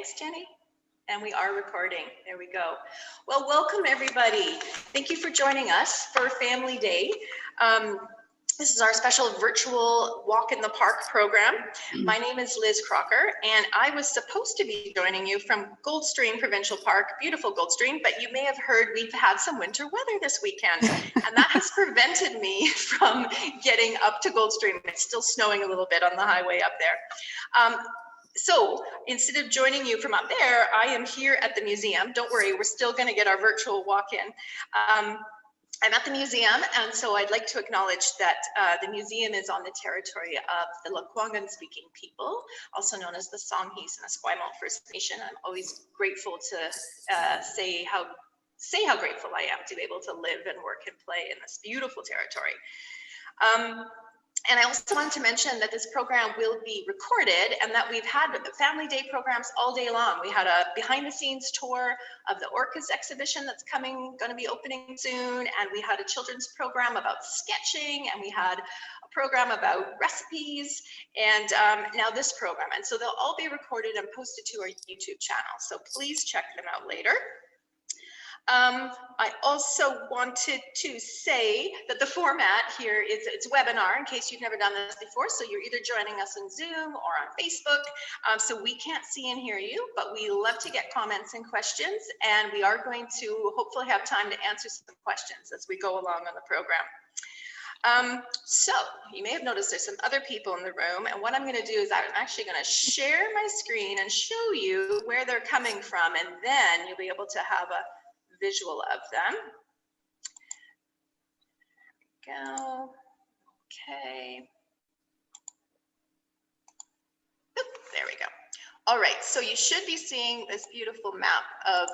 Thanks, Jenny. And we are recording. There we go. Well, welcome everybody. Thank you for joining us for Family Day. This is our special virtual walk in the park program. My name is Liz Crocker, and I was supposed to be joining you from Goldstream Provincial Park, beautiful Goldstream, but you may have heard we've had some winter weather this weekend, and that has prevented me from getting up to Goldstream. It's still snowing a little bit on the highway up there. So instead of joining you from up there, I am here at the museum. Don't worry, we're still going to get our virtual walk-in. I'm at the museum, and so I'd like to acknowledge that the museum is on the territory of the Lekwungen-speaking people, also known as the Songhees and Esquimalt First Nation. I'm always grateful to say how grateful I am to be able to live and work and play in this beautiful territory. And I also wanted to mention that this program will be recorded and that we've had Family Day programs all day long. We had a behind the scenes tour of the Orcas exhibition that's going to be opening soon. And we had a children's program about sketching, and we had a program about recipes, and now this program. And so they'll all be recorded and posted to our YouTube channel. So please check them out later. I also wanted to say that the format here is it's webinar in case you've never done this before. So you're either joining us on Zoom or on Facebook. So we can't see and hear you, but we love to get comments and questions. And we are going to hopefully have time to answer some questions as we go along on the program. So you may have noticed there's some other people in the room, and what I'm going to do is I'm actually going to share my screen and show you where they're coming from, and then you'll be able to have a visual of them. Go. Okay. Oop, there we go. All right, so you should be seeing this beautiful map of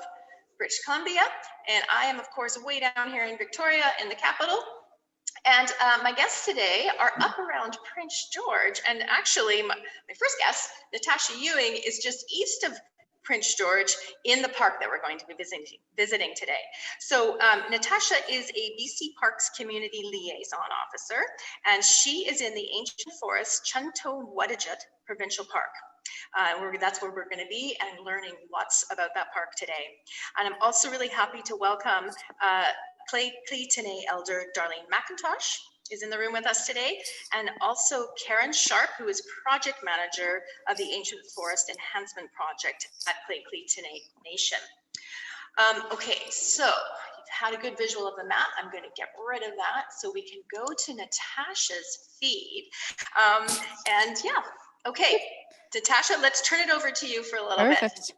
British Columbia, and I am of course way down here in Victoria in the capital. And my guests today are up around Prince George, and actually my first guest, Natasha Ewing, is just east of Prince George in the park that we're going to be visiting today. So Natasha is a BC Parks Community Liaison Officer, and she is in the ancient forest Chun T'oh Whudujut Provincial Park. That's where we're going to be and learning lots about that park today. And I'm also really happy to welcome Lheidli T'enneh Elder Darlene McIntosh is in the room with us today, and also Karen Sharp, who is project manager of the Ancient Forest Enhancement Project at Lheidli T'enneh Nation. Okay, so you've had a good visual of the map. I'm going to get rid of that so we can go to Natasha's feed. And yeah, okay, Natasha, let's turn it over to you for a little bit.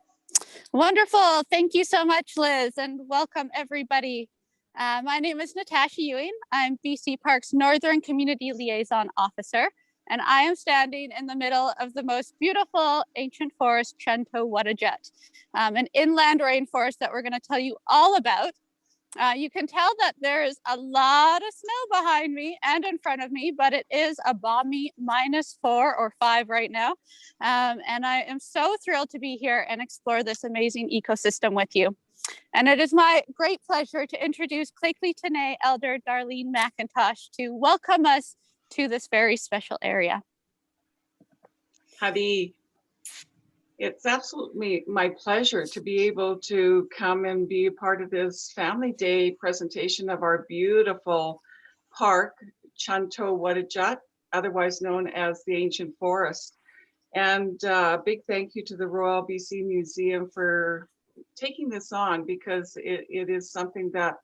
Wonderful. Thank you so much, Liz, and welcome everybody. My name is Natasha Ewing. I'm BC Parks Northern Community Liaison Officer, and I am standing in the middle of the most beautiful ancient forest, Chun T'oh Whudujut, an inland rainforest that we're going to tell you all about. You can tell that there's a lot of snow behind me and in front of me, but it is a balmy -4 or 5 right now. And I am so thrilled to be here and explore this amazing ecosystem with you. And it is my great pleasure to introduce Lheidli T'enneh Elder Darlene McIntosh to welcome us to this very special area. Hadi, it's absolutely my pleasure to be able to come and be a part of this Family Day presentation of our beautiful park, Chun T'oh Whudujut, otherwise known as the Ancient Forest. And a big thank you to the Royal BC Museum for taking this on, because it is something that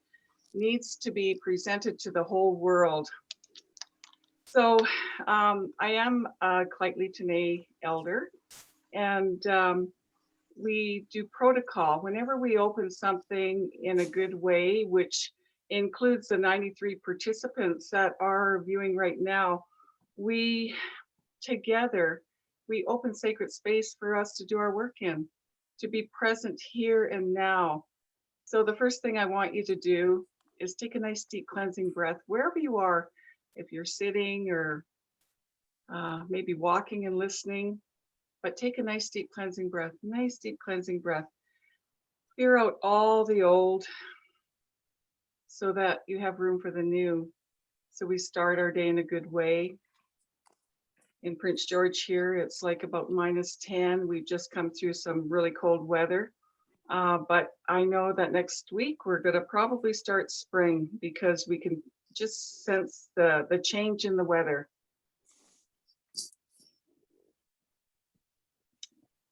needs to be presented to the whole world. So I am a Lheidli T'enneh Elder, and we do protocol whenever we open something in a good way, which includes the 93 participants that are viewing right now. We open sacred space for us to do our work in, to be present here and now. So the first thing I want you to do is take a nice deep cleansing breath wherever you are. If you're sitting or maybe walking and listening, but take a nice deep cleansing breath, nice deep cleansing breath. Clear out all the old so that you have room for the new. So we start our day in a good way. In Prince George here, it's like about -10. We've just come through some really cold weather. But I know that next week we're going to probably start spring because we can just sense the change in the weather.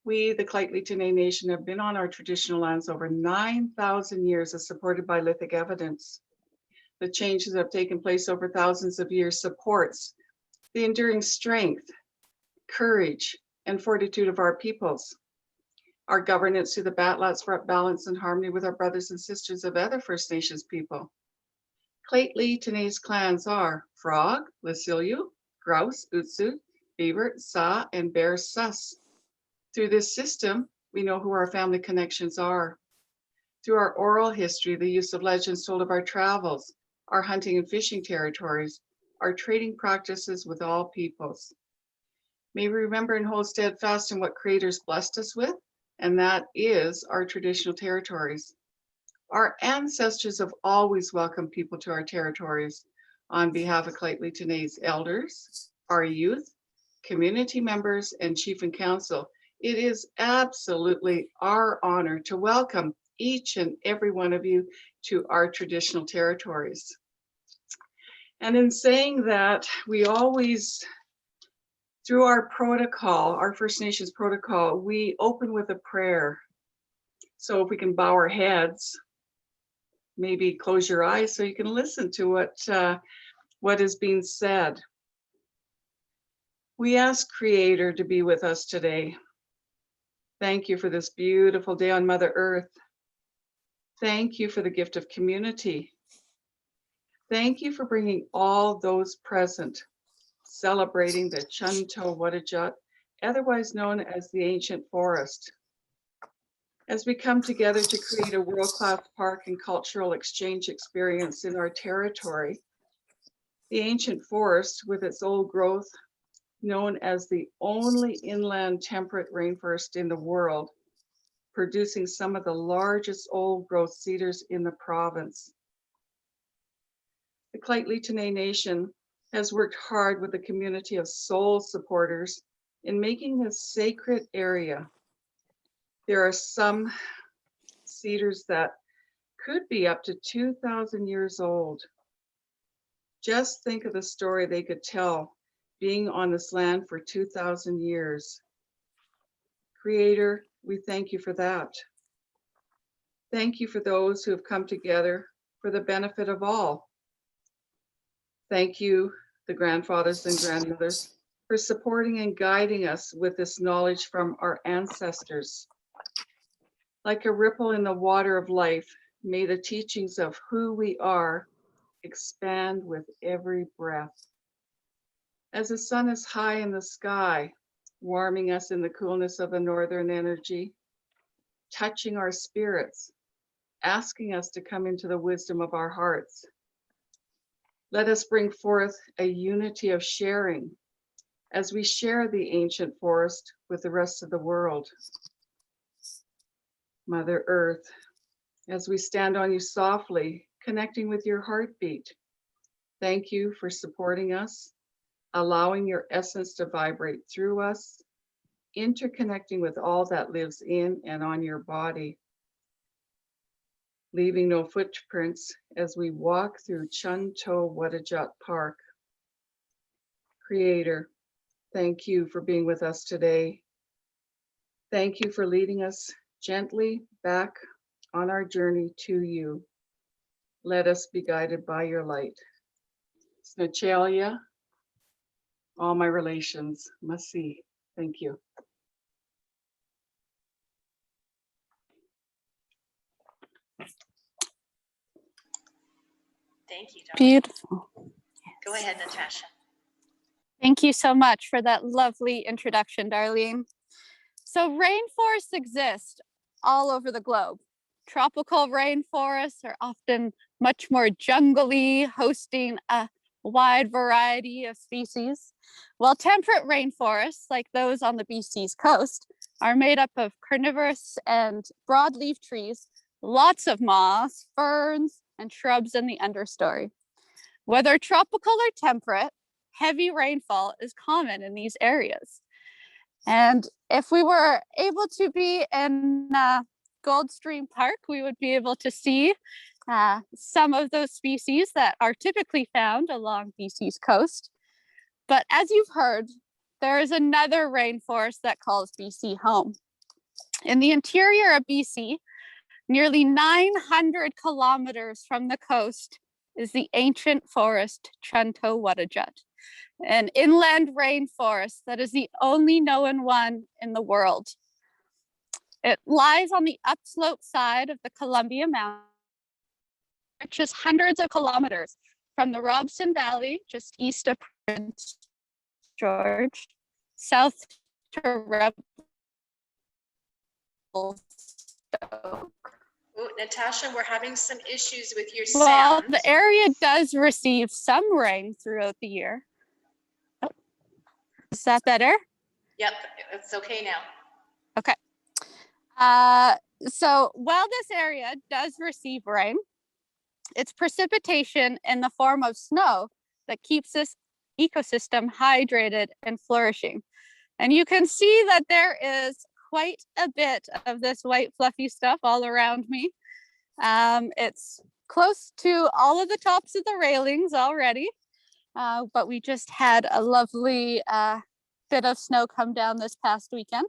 We, the Lheidli T'enneh Nation, have been on our traditional lands over 9,000 years as supported by lithic evidence. The changes that have taken place over thousands of years supports the enduring strength, courage, and fortitude of our peoples. Our governance through the Batlats brought balance and harmony with our brothers and sisters of other First Nations people. Lheidli T'enneh's clans are Frog, Lasilu, Grouse, Utsu, Beaver, Sa, and Bear Sus. Through this system, we know who our family connections are. Through our oral history, the use of legends told of our travels, our hunting and fishing territories, our trading practices with all peoples. May we remember and hold steadfast in what Creator's blessed us with, and that is our traditional territories. Our ancestors have always welcomed people to our territories on behalf of Lheidli T'enneh's elders, our youth, community members, and chief and council. It is absolutely our honor to welcome each and every one of you to our traditional territories. And in saying that, we always, through our protocol, our First Nations protocol, we open with a prayer. So if we can bow our heads, maybe close your eyes so you can listen to what is being said. We ask Creator to be with us today. Thank you for this beautiful day on Mother Earth. Thank you for the gift of community. Thank you for bringing all those present, celebrating the Chun T'oh Whudujut, otherwise known as the Ancient Forest. As we come together to create a world-class park and cultural exchange experience in our territory, the Ancient Forest, with its old growth, known as the only inland temperate rainforest in the world, producing some of the largest old growth cedars in the province. The Lheidli T'enneh Nation has worked hard with a community of soul supporters in making this sacred area. There are some cedars that could be up to 2,000 years old. Just think of the story they could tell being on this land for 2,000 years. Creator, we thank you for that. Thank you for those who have come together for the benefit of all. Thank you, the grandfathers and grandmothers, for supporting and guiding us with this knowledge from our ancestors. Like a ripple in the water of life, may the teachings of who we are expand with every breath. As the sun is high in the sky, warming us in the coolness of the northern energy, touching our spirits, asking us to come into the wisdom of our hearts. Let us bring forth a unity of sharing as we share the ancient forest with the rest of the world. Mother Earth, as we stand on you softly, connecting with your heartbeat, thank you for supporting us, allowing your essence to vibrate through us, interconnecting with all that lives in and on your body, leaving no footprints as we walk through Chun T'oh Whudujut Park. Creator, thank you for being with us today. Thank you for leading us gently back on our journey to you. Let us be guided by your light. Snachalia, all my relations, Masi, thank you. Thank you, Donna. Beautiful. Go ahead, Natasha. Thank you so much for that lovely introduction, Darlene. So rainforests exist all over the globe. Tropical rainforests are often much more jungly, hosting a wide variety of species, while temperate rainforests, like those on the BC's coast, are made up of carnivorous and broadleaf trees, lots of moss, ferns, and shrubs in the understory. Whether tropical or temperate, heavy rainfall is common in these areas. And if we were able to be in Goldstream Park, we would be able to see some of those species that are typically found along BC's coast. But as you've heard, there is another rainforest that calls BC home. In the interior of BC, nearly 900 kilometers from the coast, is the ancient forest Chun T'oh Whudujut, an inland rainforest that is the only known one in the world. It lies on the upslope side of the Columbia Mountains, which is hundreds of kilometers from the Robson Valley, just east of Prince George, south to Revelstoke. Ooh, Natasha, we're having some issues with your Well, sound. the area does receive some rain throughout the year. Oh, is that better? Yep, it's okay now. Okay. So while this area does receive rain, it's precipitation in the form of snow that keeps this ecosystem hydrated and flourishing. And you can see that there is quite a bit of this white fluffy stuff all around me. It's close to all of the tops of the railings already, but we just had a lovely bit of snow come down this past weekend.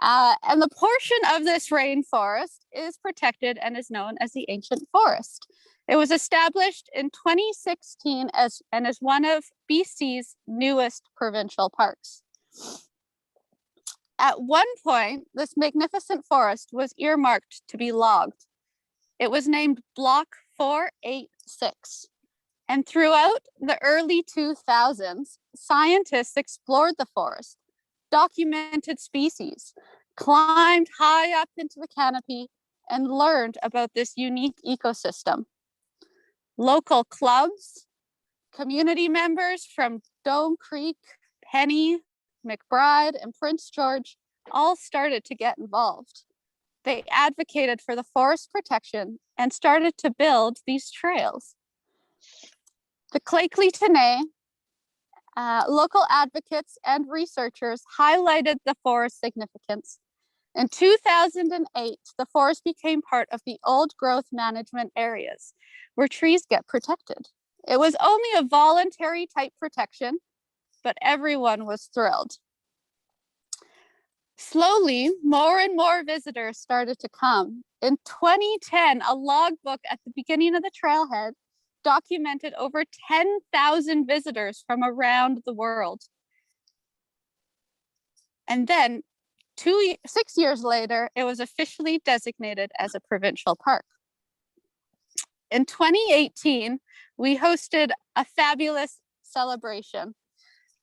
And the portion of this rainforest is protected and is known as the ancient forest. It was established in 2016 and is one of BC's newest provincial parks. At one point, this magnificent forest was earmarked to be logged. It was named Block 486. And throughout the early 2000s, scientists explored the forest, documented species, climbed high up into the canopy, and learned about this unique ecosystem. Local clubs, community members from Dome Creek, Penny, McBride, and Prince George all started to get involved. They advocated for the forest protection and started to build these trails. The Lheidli T'enneh, local advocates and researchers highlighted the forest's significance. In 2008, the forest became part of the old growth management areas where trees get protected. It was only a voluntary type protection, but everyone was thrilled. Slowly, more and more visitors started to come. In 2010, a logbook at the beginning of the trailhead documented over 10,000 visitors from around the world. And then 6 years later, it was officially designated as a provincial park. In 2018, we hosted a fabulous celebration.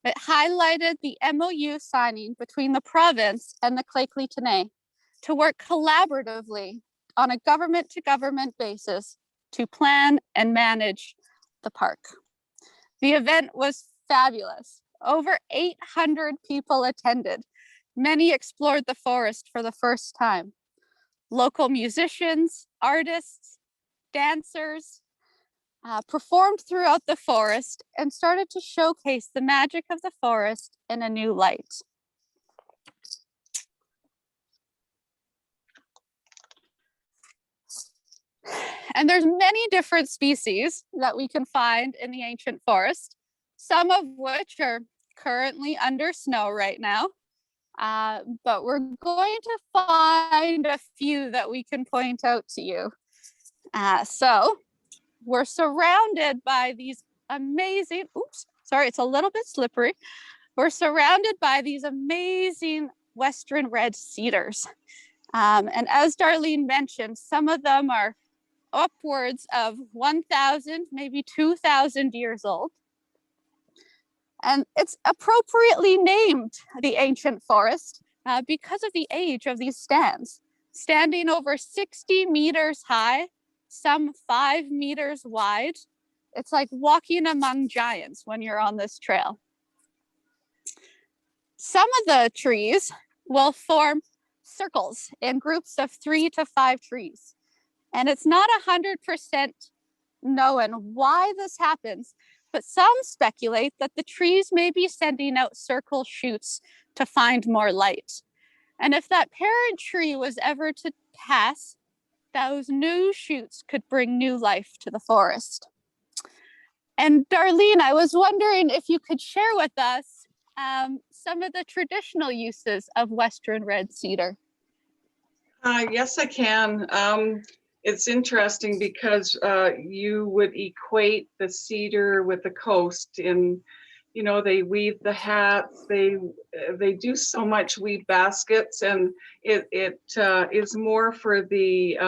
It highlighted the MOU signing between the province and the Lheidli T'enneh to work collaboratively on a government-to-government basis to plan and manage the park. The event was fabulous. Over 800 people attended. Many explored the forest for the first time. Local musicians, artists, dancers performed throughout the forest and started to showcase the magic of the forest in a new light. And there's many different species that we can find in the ancient forest, some of which are currently under snow right now. But we're going to find a few that we can point out to you. So we're surrounded by these amazing, it's a little bit slippery. We're surrounded by these amazing Western red cedars. And as Darlene mentioned, some of them are upwards of 1,000, maybe 2,000 years old. And it's appropriately named the ancient forest because of the age of these stands. Standing over 60 meters high, some 5 meters wide. It's like walking among giants when you're on this trail. Some of the trees will form circles in groups of 3 to 5 trees. And it's not 100% known why this happens, but some speculate that the trees may be sending out circle shoots to find more light. And if that parent tree was ever to pass, those new shoots could bring new life to the forest. And Darlene, I was wondering if you could share with us some of the traditional uses of Western red cedar. Yes, I can. It's interesting because you would equate the cedar with the coast. In, you know, they weave the hats. They do so much, weave baskets, and it is more for the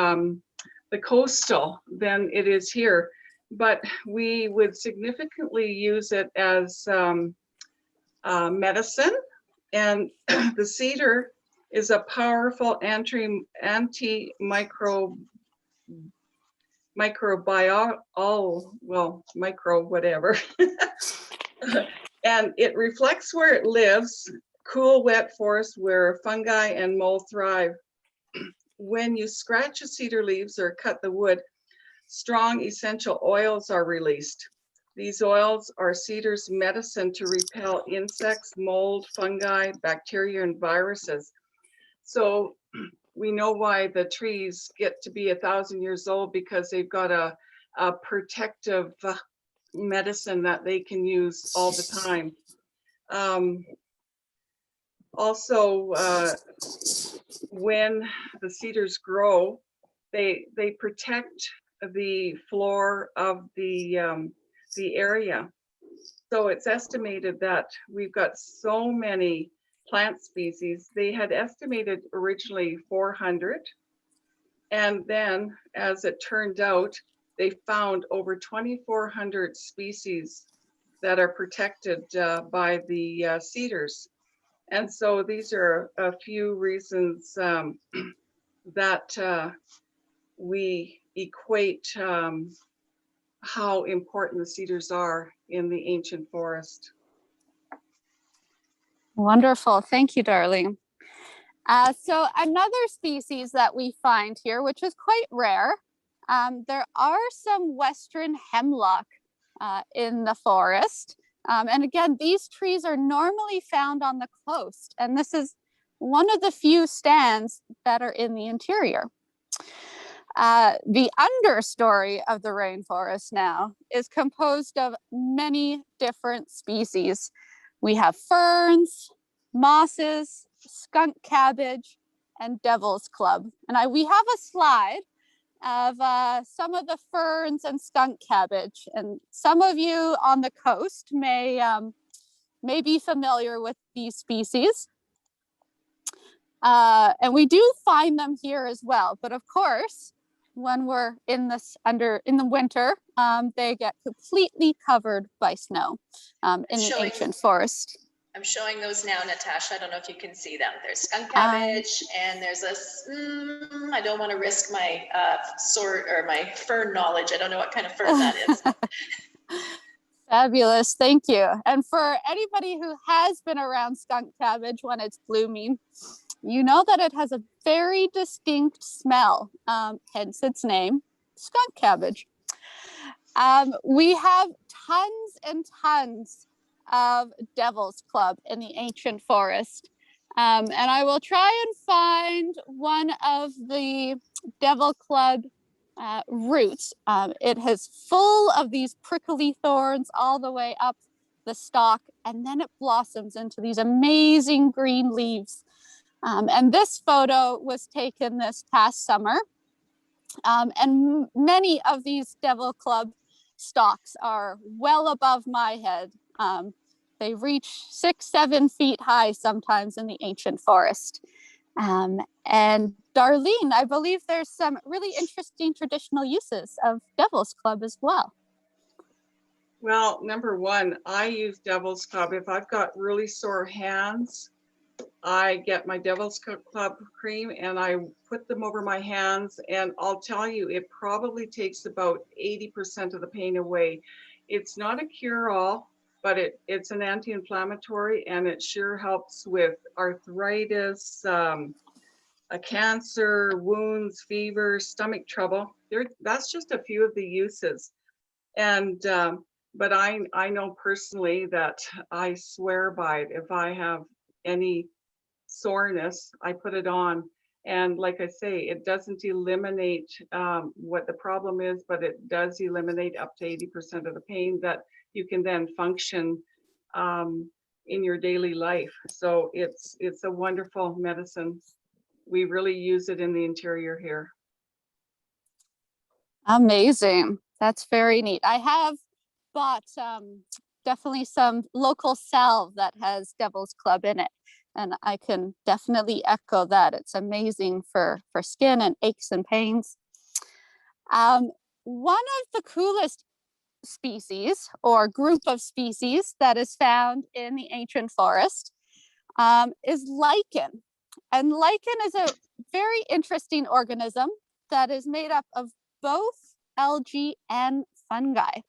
coastal than it is here. But we would significantly use it as medicine, and the cedar is a powerful antimicrobial, whatever. And it reflects where it lives, cool, wet forest where fungi and mold thrive. When you scratch a cedar leaves or cut the wood, strong essential oils are released. These oils are cedar's medicine to repel insects, mold, fungi, bacteria, and viruses. So we know why the trees get to be 1,000 years old, because they've got a protective medicine that they can use all the time. Also, when the cedars grow, they protect the floor of the area. So it's estimated that we've got so many plant species. They had estimated originally 400. And then, as it turned out, they found over 2,400 species that are protected by the cedars. And so these are a few reasons that we equate how important the cedars are in the ancient forest. Wonderful. Thank you, darling. So another species that we find here, which is quite rare, there are some Western hemlock in the forest. And again, these trees are normally found on the coast, and this is one of the few stands that are in the interior. The understory of the rainforest now is composed of many different species. We have ferns, mosses, skunk cabbage, and devil's club. And we have a slide of some of the ferns and skunk cabbage. And some of you on the coast may be familiar with these species. And we do find them here as well. But of course, when we're in the winter, they get completely covered by snow in the ancient forest. I'm showing those now, Natasha. I don't know if you can see them. There's skunk cabbage, and there's a, I don't want to risk my my fern knowledge. I don't know what kind of fern that is. Fabulous, thank you. And for anybody who has been around skunk cabbage when it's blooming, you know that it has a very distinct smell, hence its name, skunk cabbage. We have tons and tons of devil's club in the ancient forest. And I will try and find one of the devil club roots. It is full of these prickly thorns all the way up the stalk, and then it blossoms into these amazing green leaves. And this photo was taken this past summer. And many of these devil club stalks are well above my head. They reach 6-7 feet high sometimes in the ancient forest. And Darlene, I believe there's some really interesting traditional uses of devil's club as well. Well, number one, I use devil's club. If I've got really sore hands, I get my devil's club cream and I put them over my hands, and I'll tell you, it probably takes about 80% of the pain away. It's not a cure-all, but it's an anti-inflammatory, and it sure helps with arthritis, cancer, wounds, fever, stomach trouble. That's just a few of the uses. And but I know personally that I swear by it. If I have any soreness, I put it on. And like I say, it doesn't eliminate what the problem is, but it does eliminate up to 80% of the pain that you can then function in your daily life. So it's a wonderful medicine. We really use it in the interior here. Amazing. That's very neat. I have bought definitely some local salve that has Devil's Club in it. And I can definitely echo that. It's amazing for skin and aches and pains. One of the coolest species or group of species that is found in the ancient forest is lichen. And lichen is a very interesting organism that is made up of both algae and fungi.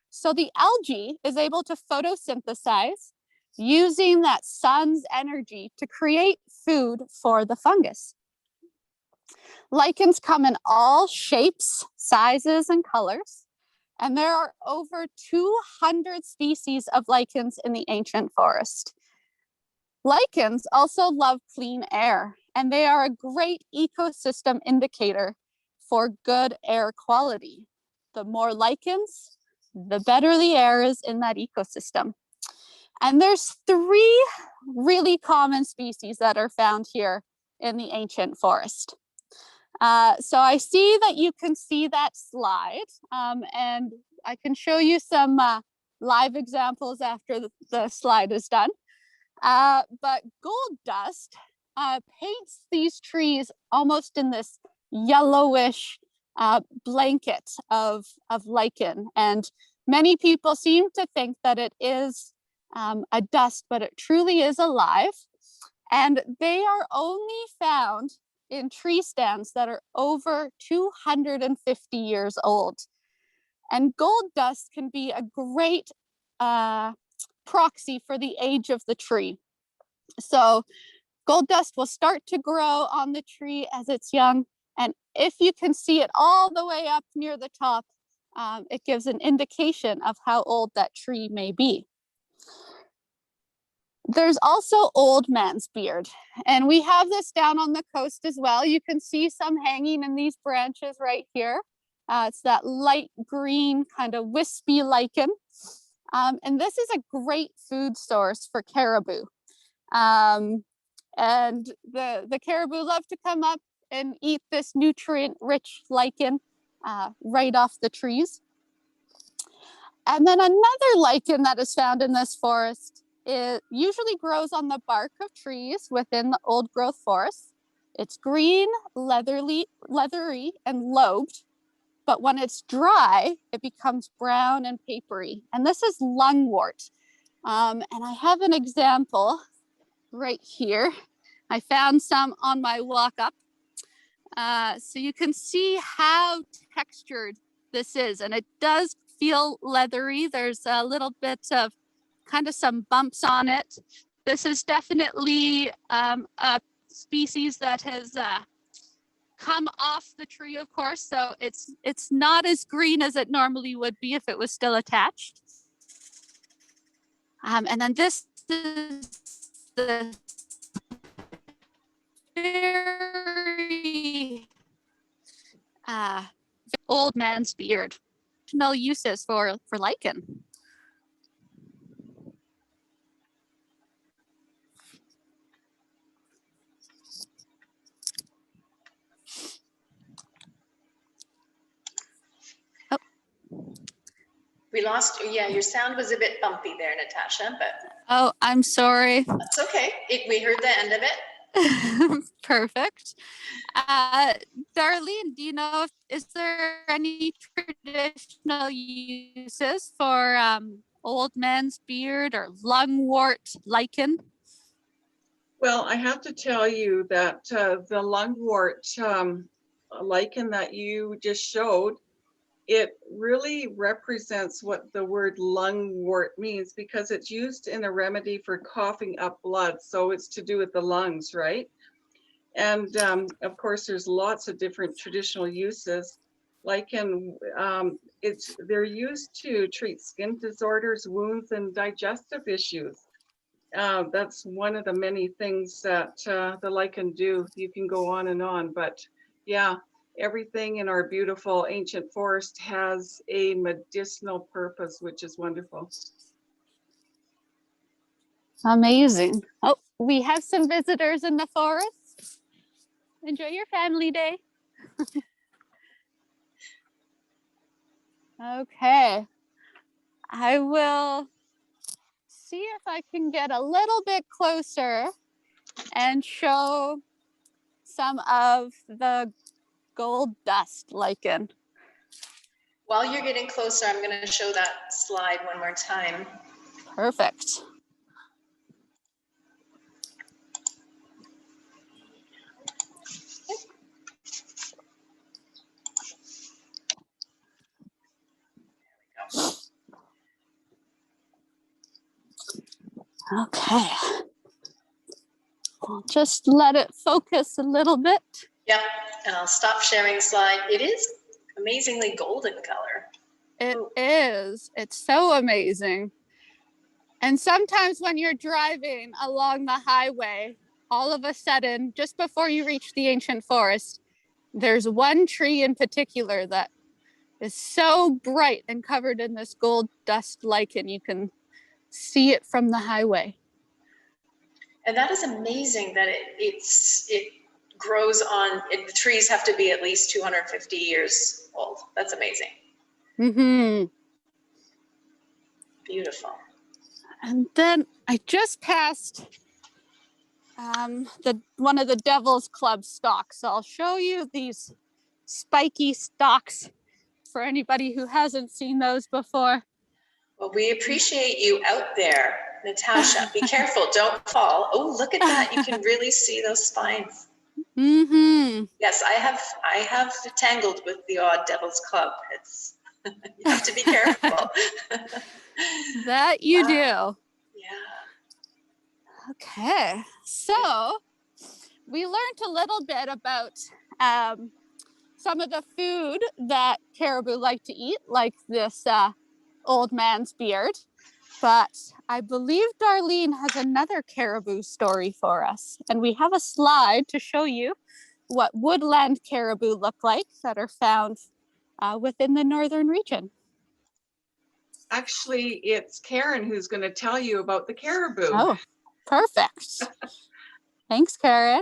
So the algae is able to photosynthesize using that sun's energy to create food for the fungus. Lichens come in all shapes, sizes, and colors, and there are over 200 species of lichens in the ancient forest. Lichens also love clean air, and they are a great ecosystem indicator for good air quality. The more lichens, the better the air is in that ecosystem. And there's 3 really common species that are found here in the ancient forest. So I see that you can see that slide, and I can show you some live examples after the slide is done. But gold dust paints these trees almost in this yellowish blanket of lichen. And many people seem to think that it is a dust, but it truly is alive. And they are only found in tree stands that are over 250 years old. And gold dust can be a great proxy for the age of the tree. So gold dust will start to grow on the tree as it's young. And if you can see it all the way up near the top, it gives an indication of how old that tree may be. There's also old man's beard, and we have this down on the coast as well. You can see some hanging in these branches right here. It's that light green kind of wispy lichen. And this is a great food source for caribou. And the caribou love to come up and eat this nutrient-rich lichen right off the trees. And then another lichen that is found in this forest, it usually grows on the bark of trees within the old growth forests. It's green, leathery, and lobed. But when it's dry, it becomes brown and papery. And this is lungwort. And I have an example right here. I found some on my walk up. So you can see how textured this is. And it does feel leathery. There's a little bit of kind of some bumps on it. This is definitely a species that has come off the tree, of course, so it's not as green as it normally would be if it was still attached. And then this is the very old man's beard. No uses for lichen. We lost, yeah, your sound was a bit bumpy there, Natasha, but. Oh, I'm sorry. That's okay. We heard the end of it. Perfect. Darlene, do you know is there any traditional uses for old man's beard or lungwort lichen? Well, I have to tell you that the lungwort lichen that you just showed, it really represents what the word lungwort means, because it's used in a remedy for coughing up blood. So it's to do with the lungs, right? And of course, there's lots of different traditional uses. Lichen they're used to treat skin disorders, wounds, and digestive issues. That's one of the many things that the lichen do. You can go on and on, but yeah, everything in our beautiful ancient forest has a medicinal purpose, which is wonderful. Amazing. Oh, we have some visitors in the forest. Enjoy your family day. Okay. I will see if I can get a little bit closer and show some of the gold dust lichen. While you're getting closer, I'm going to show that slide one more time. Perfect. Okay. I'll just let it focus a little bit. Yep, and I'll stop sharing the slide. It is amazingly golden color. It is. It's so amazing. And sometimes when you're driving along the highway, all of a sudden, just before you reach the ancient forest, there's one tree in particular that is so bright and covered in this gold dust lichen. You can see it from the highway. And that is amazing that it grows on, the trees have to be at least 250 years old. That's amazing. Mm-hmm. Beautiful. And then I just passed one of the Devil's Club stalks. So I'll show you these spiky stalks for anybody who hasn't seen those before. Well, we appreciate you out there, Natasha. Be careful, don't fall. Oh, look at that. You can really see those spines. Mm-hmm. Yes, I have tangled with the odd Devil's Club. It's you have to be careful. That you do. Yeah. Okay, so we learned a little bit about some of the food that caribou like to eat, like this old man's beard. But I believe Darlene has another caribou story for us. And we have a slide to show you what woodland caribou look like that are found within the northern region. Actually, it's Karen who's going to tell you about the caribou. Oh, perfect. Thanks, Karen.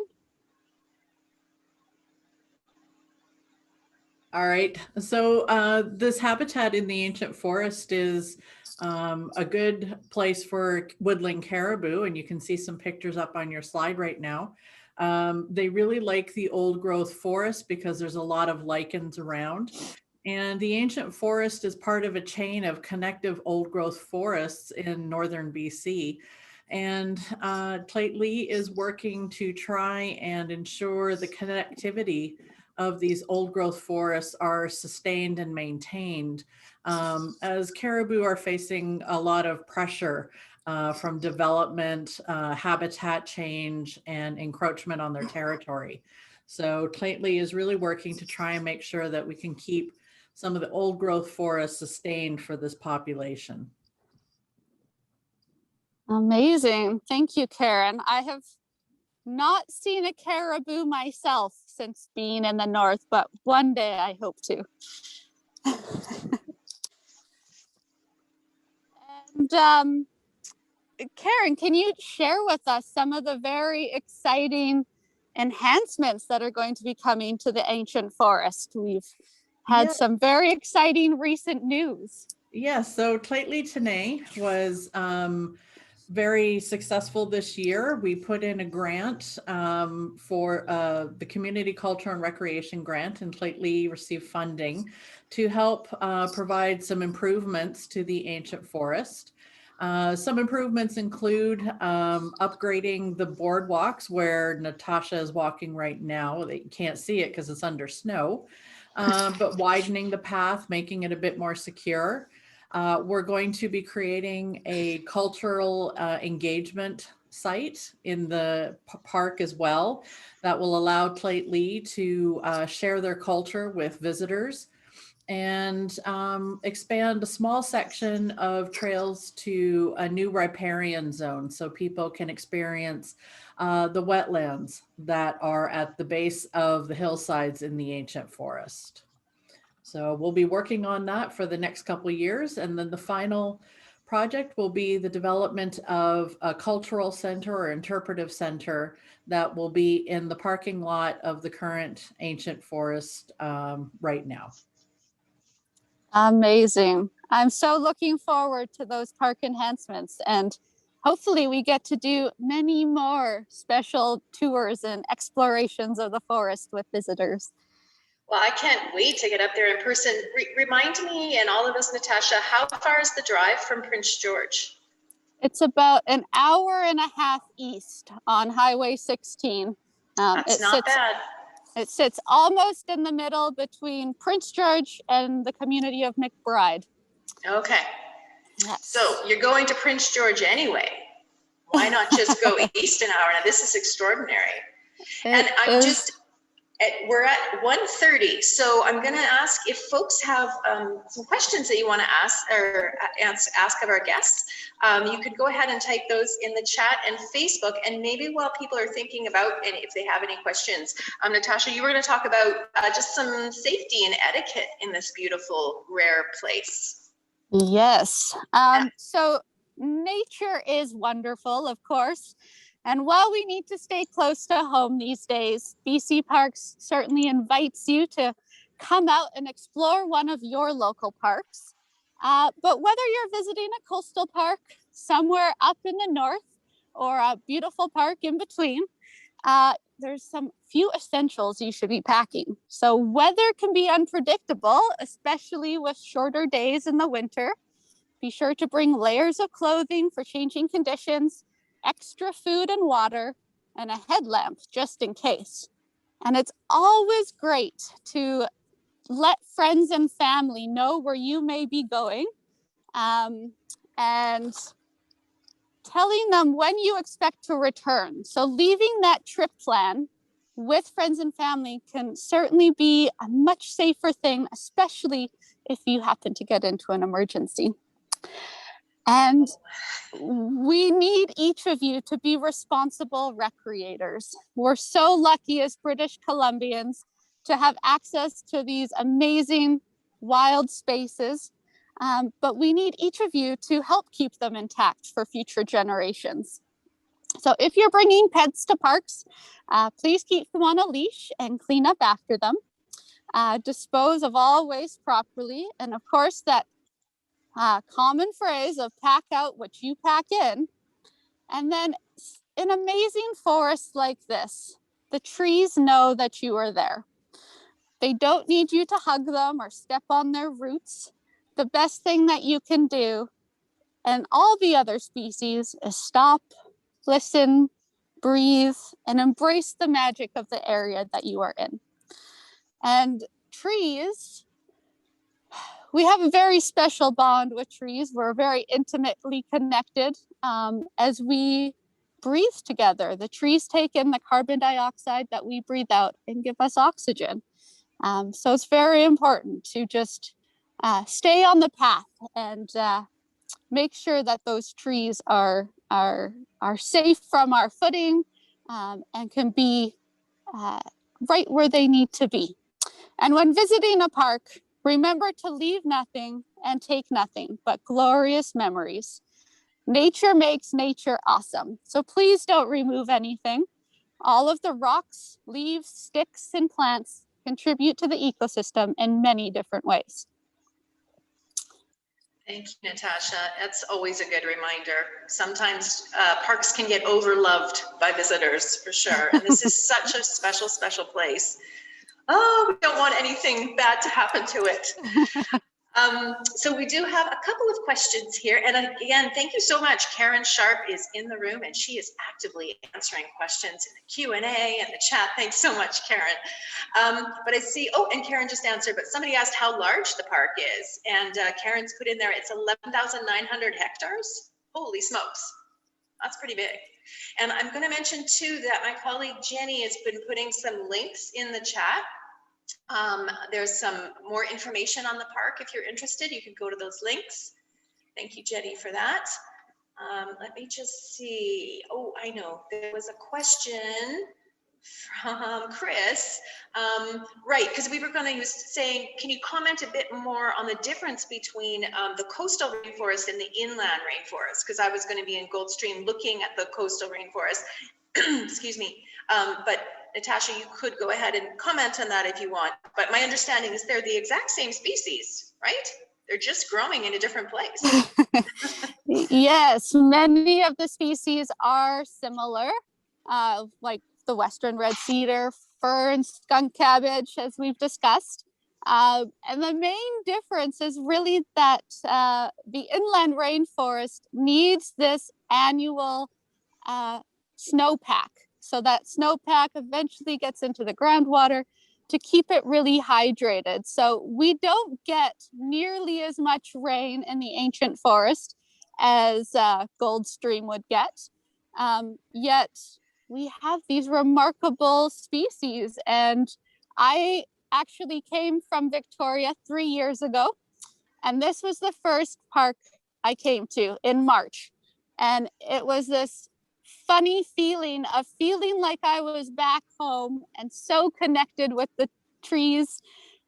All right, so this habitat in the ancient forest is a good place for woodland caribou, and you can see some pictures up on your slide right now. They really like the old growth forest because there's a lot of lichens around. And the ancient forest is part of a chain of connective old growth forests in northern BC. And Lheidli is working to try and ensure the connectivity of these old growth forests are sustained and maintained as caribou are facing a lot of pressure from development, habitat change, and encroachment on their territory. So Lheidli is really working to try and make sure that we can keep some of the old growth forests sustained for this population. Amazing. Thank you, Karen. I have not seen a caribou myself since being in the north, but one day I hope to. And Karen, can you share with us some of the very exciting enhancements that are going to be coming to the ancient forest? We've had some very exciting recent news. Yes, so Lheidli T'enneh was very successful this year. We put in a grant for the Community Culture and Recreation Grant, and Lheidli received funding to help provide some improvements to the ancient forest. Some improvements include upgrading the boardwalks where Natasha is walking right now. You can't see it because it's under snow, but widening the path, making it a bit more secure. We're going to be creating a cultural engagement site in the park as well that will allow Lheidli to share their culture with visitors. and expand a small section of trails to a new riparian zone so people can experience the wetlands that are at the base of the hillsides in the ancient forest. So we'll be working on that for the next couple of years. And then the final project will be the development of a cultural center or interpretive center that will be in the parking lot of the current ancient forest right now. Amazing. I'm so looking forward to those park enhancements, and hopefully we get to do many more special tours and explorations of the forest with visitors. Well, I can't wait to get up there in person. Remind me and all of us, Natasha, how far is the drive from Prince George? It's about an hour and a half east on Highway 16. That's not bad. It sits almost in the middle between Prince George and the community of McBride. Okay. Yes. So you're going to Prince George anyway. Why not just go east an hour? Now, this is extraordinary. And I'm just, we're at 1:30. So I'm going to ask if folks have some questions that you want to ask or ask of our guests. You could go ahead and type those in the chat and Facebook. And maybe while people are thinking about, and if they have any questions, Natasha, you were going to talk about just some safety and etiquette in this beautiful, rare place. Yes. So nature is wonderful, of course. And while we need to stay close to home these days, BC Parks certainly invites you to come out and explore one of your local parks. But whether you're visiting a coastal park somewhere up in the north or a beautiful park in between, there's some few essentials you should be packing. So weather can be unpredictable, especially with shorter days in the winter. Be sure to bring layers of clothing for changing conditions, extra food and water, and a headlamp just in case. And it's always great to let friends and family know where you may be going, and telling them when you expect to return. So leaving that trip plan with friends and family can certainly be a much safer thing, especially if you happen to get into an emergency. And we need each of you to be responsible recreators. We're so lucky as British Columbians to have access to these amazing wild spaces, but we need each of you to help keep them intact for future generations. So if you're bringing pets to parks, please keep them on a leash and clean up after them. Dispose of all waste properly, and of course that common phrase of pack out what you pack in. And then in amazing forests like this, the trees know that you are there. They don't need you to hug them or step on their roots. The best thing that you can do, and all the other species, is stop, listen, breathe, and embrace the magic of the area that you are in. And trees, we have a very special bond with trees. We're very intimately connected as we breathe together. The trees take in the carbon dioxide that we breathe out and give us oxygen. So it's very important to just stay on the path and make sure that those trees are safe from our footing and can be right where they need to be. And when visiting a park, remember to leave nothing and take nothing but glorious memories. Nature makes nature awesome. So please don't remove anything. All of the rocks, leaves, sticks, and plants contribute to the ecosystem in many different ways. Thank you, Natasha. That's always a good reminder. Sometimes parks can get overloved by visitors, for sure. And this is such a special, special place. Oh, we don't want anything bad to happen to it. So we do have a couple of questions here. And again, thank you so much. Karen Sharp is in the room and she is actively answering questions in the Q&A and the chat. Thanks so much, Karen. But I see, oh, and Karen just answered, but somebody asked how large the park is. And Karen's put in there, it's 11,900 hectares. Holy smokes. That's pretty big. And I'm going to mention too that my colleague Jenny has been putting some links in the chat There's some more information on the park. If you're interested, you can go to those links. Thank you, Jetty, for that. Let me just see. Oh, I know. There was a question from Chris. Right, because we were going to use saying, can you comment a bit more on the difference between the coastal rainforest and the inland rainforest? Because I was going to be in Goldstream looking at the coastal rainforest. Excuse me. But Natasha, you could go ahead and comment on that if you want. But my understanding is they're the exact same species, right? They're just growing in a different place. Yes, many of the species are similar, like the western red cedar, ferns, skunk cabbage, as we've discussed. And the main difference is really that the inland rainforest needs this annual snowpack. So that snowpack eventually gets into the groundwater to keep it really hydrated. So we don't get nearly as much rain in the ancient forest as Goldstream would get. Yet we have these remarkable species. And I actually came from Victoria 3 years ago. And this was the first park I came to in March. And it was this funny feeling of feeling like I was back home and so connected with the trees.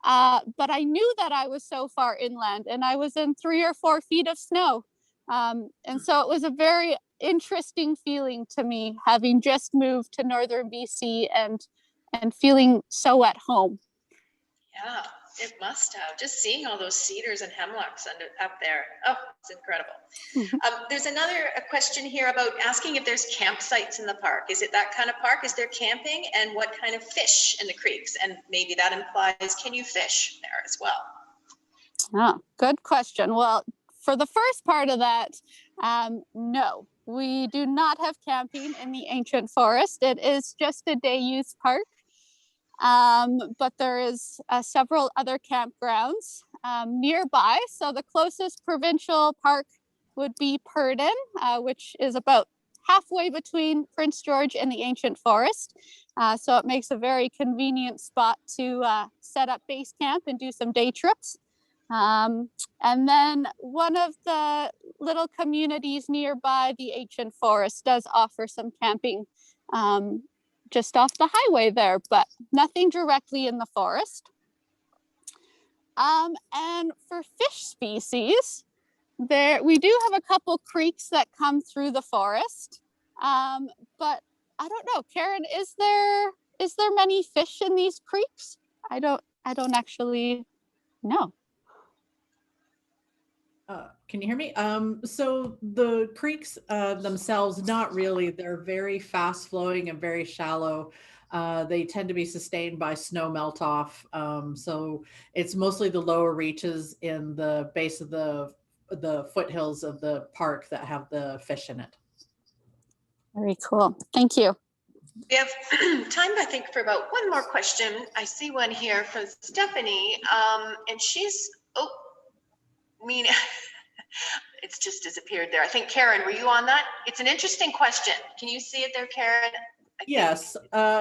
But I knew that I was so far inland and I was in 3 or 4 feet of snow. And so it was a very interesting feeling to me, having just moved to northern BC and feeling so at home. Yeah, it must have. Just seeing all those cedars and hemlocks up there. Oh, it's incredible. There's a question here about asking if there's campsites in the park. Is it that kind of park? Is there camping? And what kind of fish in the creeks? And maybe that implies, can you fish there as well? Oh, good question. Well, for the first part of that, no, we do not have camping in the ancient forest. It is just a day use park. But there is several other campgrounds nearby. So the closest provincial park would be Purden, which is about halfway between Prince George and the ancient forest. So it makes a very convenient spot to set up base camp and do some day trips. And then one of the little communities nearby the ancient forest does offer some camping just off the highway there, but nothing directly in the forest. And for fish species, we do have a couple creeks that come through the forest. But I don't know, Karen, is there many fish in these creeks? I don't actually know. Can you hear me? So the creeks themselves, not really. They're very fast flowing and very shallow. They tend to be sustained by snow melt off. So it's mostly the lower reaches in the base of the foothills of the park that have the fish in it. Very cool. Thank you. We have time, I think, for about one more question. I see one here from Stephanie, and she's, it's just disappeared there. I think, Karen, were you on that? It's an interesting question. Can you see it there, Karen? Yes.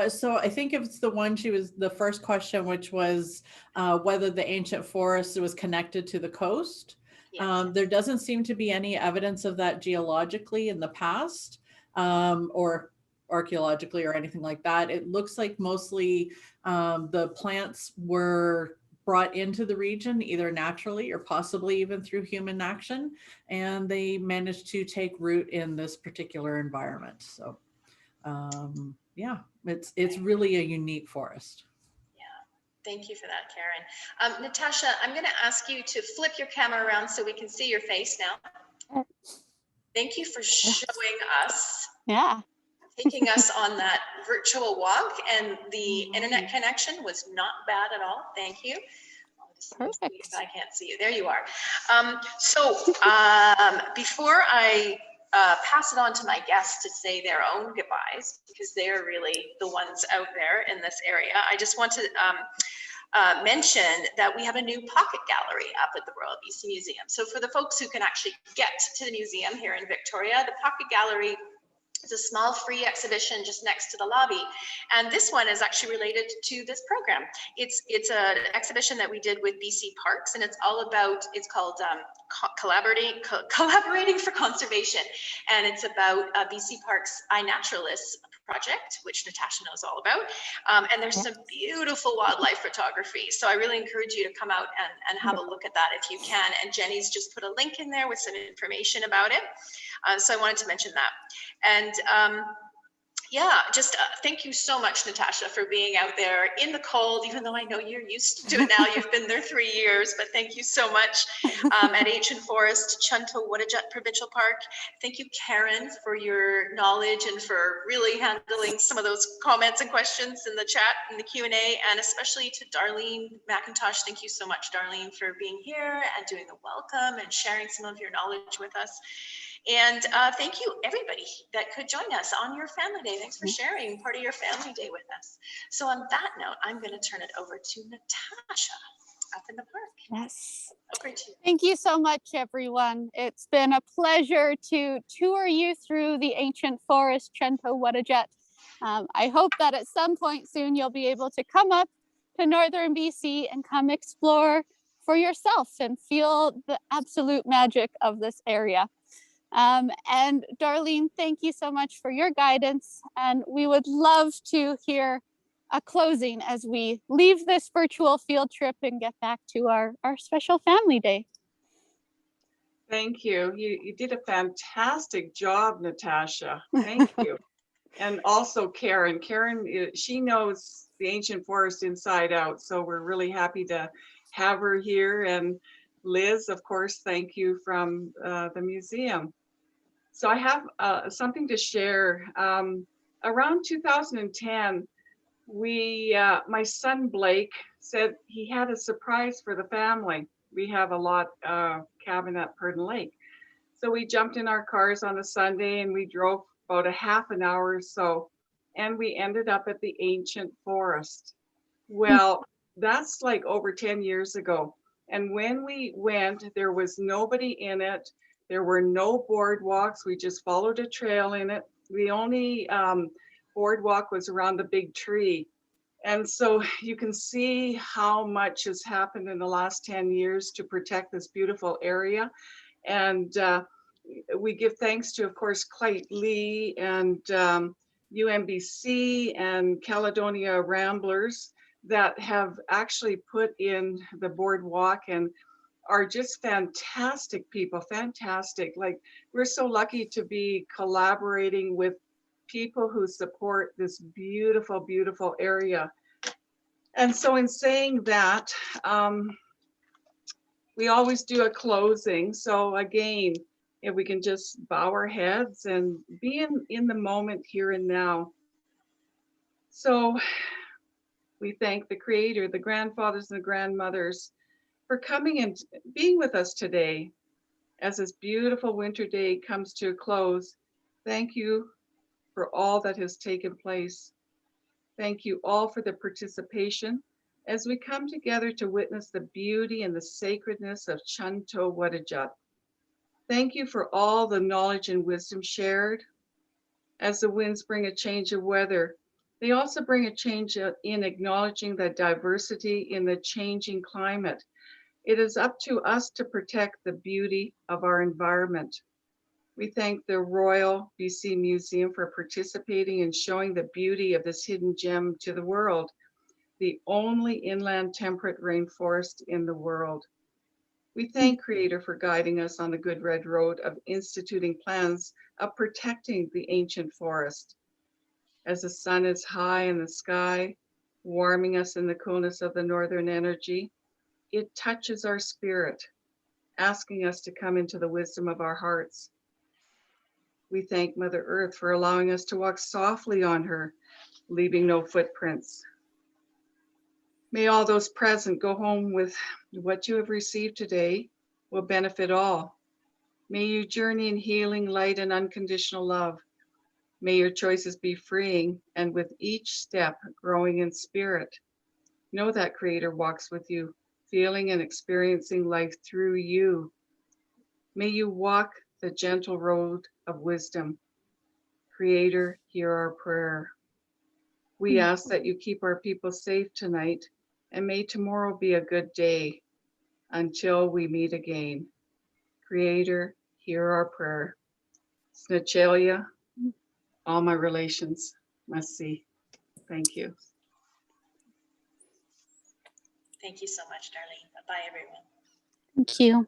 So I think it's the one the first question, which was whether the ancient forest was connected to the coast. Yes. There doesn't seem to be any evidence of that geologically in the past or archaeologically or anything like that. It looks like mostly the plants were brought into the region either naturally or possibly even through human action, and they managed to take root in this particular environment. So yeah, it's really a unique forest. Yeah, thank you for that, Karen. Natasha, I'm going to ask you to flip your camera around so we can see your face now. Thank you for showing us. Yeah. Taking us on that virtual walk, and the internet connection was not bad at all. Thank you. Perfect. I can't see you. There you are. Before I pass it on to my guests to say their own goodbyes, because they're really the ones out there in this area, I just want to mention that we have a new pocket gallery up at the Royal BC Museum. So for the folks who can actually get to the museum here in Victoria, the pocket gallery It's a small free exhibition just next to the lobby. And this one is actually related to this program. It's an exhibition that we did with BC Parks, and it's all about, it's called Collaborating for Conservation. And it's about BC Parks iNaturalist project, which Natasha knows all about. And there's some beautiful wildlife photography. So I really encourage you to come out and have a look at that if you can. And Jenny's just put a link in there with some information about it. So I wanted to mention that. And yeah, just thank you so much, Natasha, for being out there in the cold, even though I know you're used to it now. You've been there 3 years, but thank you so much. At Ancient Forest, Chun T'oh Whudujut Provincial Park. Thank you, Karen, for your knowledge and for really handling some of those comments and questions in the chat and the Q&A, and especially to Darlene McIntosh. Thank you so much, Darlene, for being here and doing the welcome and sharing some of your knowledge with us. And thank you, everybody that could join us on your family day. Thanks for sharing part of your family day with us. So on that note, I'm going to turn it over to Natasha up in the park. Yes. Over to you. Thank you so much, everyone. It's been a pleasure to tour you through the ancient forest, Chun T'oh Whudujut. I hope that at some point soon you'll be able to come up to northern BC and come explore for yourself and feel the absolute magic of this area. And Darlene, thank you so much for your guidance. And we would love to hear a closing as we leave this virtual field trip and get back to our special family day. Thank you. You did a fantastic job, Natasha. Thank you. And also Karen. Karen, she knows the ancient forest inside out. So we're really happy to have her here. And Liz, of course, thank you from the museum. So I have something to share. Around 2010, my son Blake said he had a surprise for the family. We have a lot cabin at Purdon Lake. So we jumped in our cars on a Sunday and we drove about a half an hour or so, and we ended up at the ancient forest. Well, that's like over 10 years ago. And when we went, there was nobody in it. There were no boardwalks. We just followed a trail in it. The only boardwalk was around the big tree. And so you can see how much has happened in the last 10 years to protect this beautiful area. And we give thanks to, of course, Lheidli and UMBC and Caledonia Ramblers that have actually put in the boardwalk and are just fantastic people, fantastic. Like, we're so lucky to be collaborating with people who support this beautiful, beautiful area. And so in saying that, we always do a closing. So again, if we can just bow our heads and be in the moment here and now. So we thank the Creator, the grandfathers and the grandmothers, for coming and being with us today as this beautiful winter day comes to a close. Thank you for all that has taken place. Thank you all for the participation as we come together to witness the beauty and the sacredness of Chun T'oh Whudujut. Thank you for all the knowledge and wisdom shared. As the winds bring a change of weather, they also bring a change in acknowledging the diversity in the changing climate. It is up to us to protect the beauty of our environment. We thank the Royal BC Museum for participating and showing the beauty of this hidden gem to the world, the only inland temperate rainforest in the world. We thank Creator for guiding us on the good red road of instituting plans of protecting the ancient forest. As the sun is high in the sky, warming us in the coolness of the northern energy, it touches our spirit, asking us to come into the wisdom of our hearts. We thank Mother Earth for allowing us to walk softly on her, leaving no footprints. May all those present go home with what you have received today will benefit all. May you journey in healing, light, and unconditional love. May your choices be freeing, and with each step growing in spirit. Know that Creator walks with you, feeling and experiencing life through you. May you walk the gentle road of wisdom. Creator, hear our prayer. We ask that you keep our people safe tonight, and may tomorrow be a good day until we meet again. Creator, hear our prayer. Snachalia, all my relations must see. Thank you. Thank you so much, Darlene. Bye-bye, everyone. Thank you.